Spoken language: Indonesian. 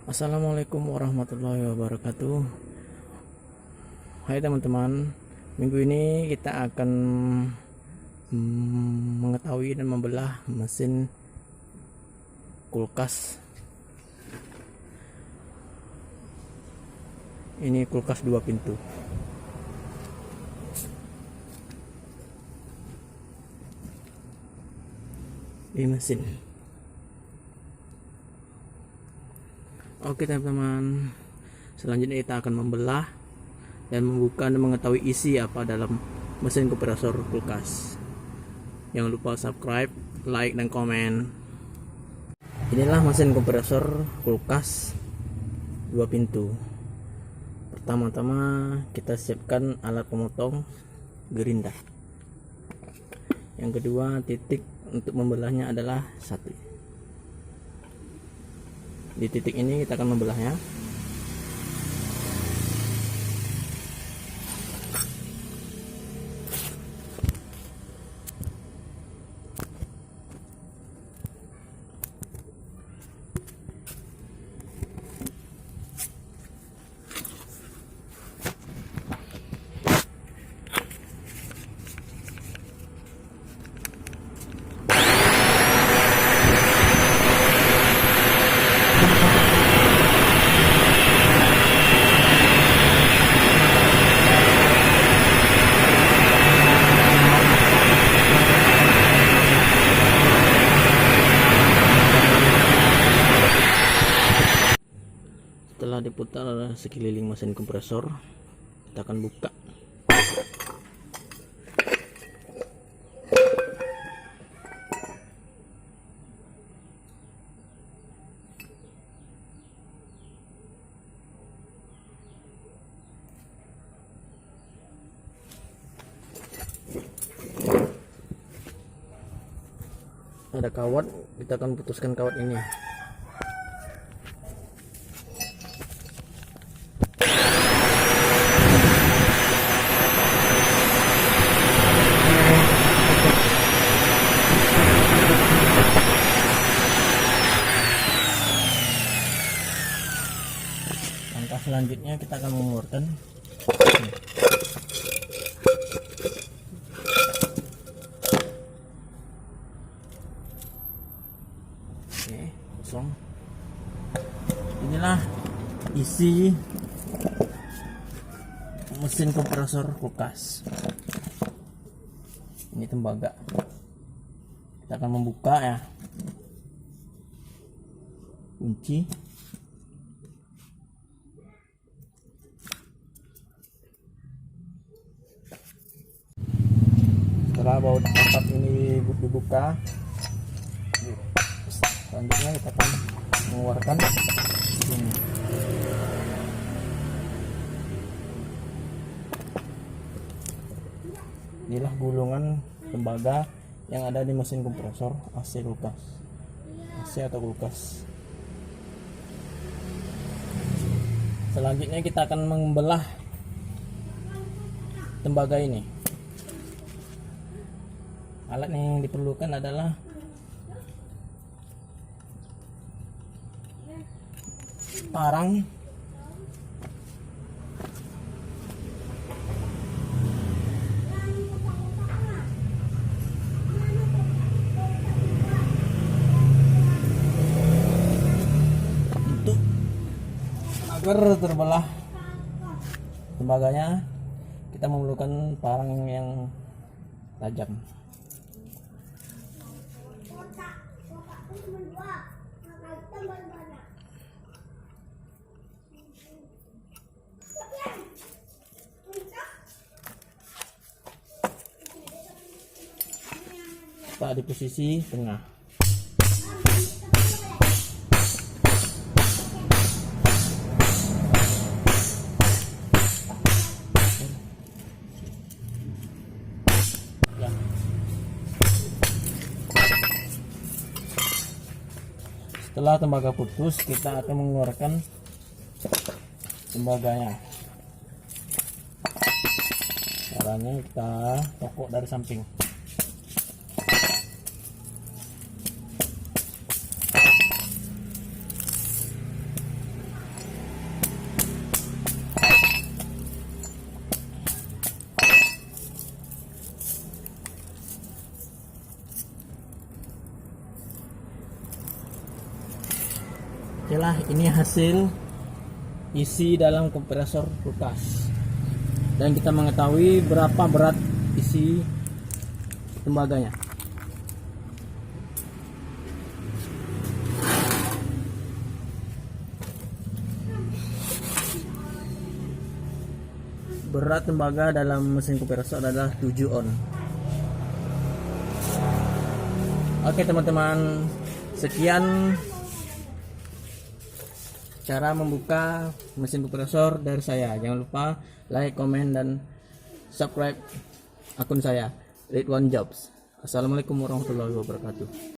Assalamualaikum warahmatullahi wabarakatuh. Hai teman-teman, minggu ini kita akan mengetahui dan membelah mesin kulkas. Ini kulkas 2 pintu. Di mesin. Oke teman-teman, selanjutnya kita akan membelah dan membuka dan mengetahui isi apa dalam mesin kompresor kulkas. Jangan lupa subscribe, like, dan komen. Inilah mesin kompresor kulkas 2 pintu. Pertama-tama kita siapkan alat pemotong gerinda. Yang kedua, titik untuk membelahnya adalah 1. Di titik ini kita akan membelahnya. Setelah diputar sekeliling mesin kompresor, kita akan buka. Ada kawat, kita akan putuskan kawat ini. Langkah selanjutnya kita akan mengeluarkan kosong. Inilah isi mesin kompresor kulkas. Ini tembaga. Kita akan membuka ya. Kunci. Setelah baut atap ini dibuka, selanjutnya kita akan mengeluarkan ini. Inilah gulungan tembaga yang ada di mesin kompresor AC kulkas, AC atau kulkas. Selanjutnya kita akan membelah tembaga ini. Alat yang diperlukan adalah parang, untuk agar terbelah tembaganya kita memerlukan parang yang tajam. Letak di posisi tengah. Ya. Setelah tembaga putus, kita akan mengeluarkan tembaganya. Caranya kita tokok dari samping. Oke lah, ini hasil isi dalam kompresor kulkas. Dan kita mengetahui berapa berat isi tembaganya. Berat tembaga dalam mesin kompresor adalah 7 on. Oke teman-teman, sekian cara membuka mesin kompresor dari saya. Jangan lupa like, komen, dan subscribe akun saya, Ridwan Jobs. Assalamualaikum warahmatullahi wabarakatuh.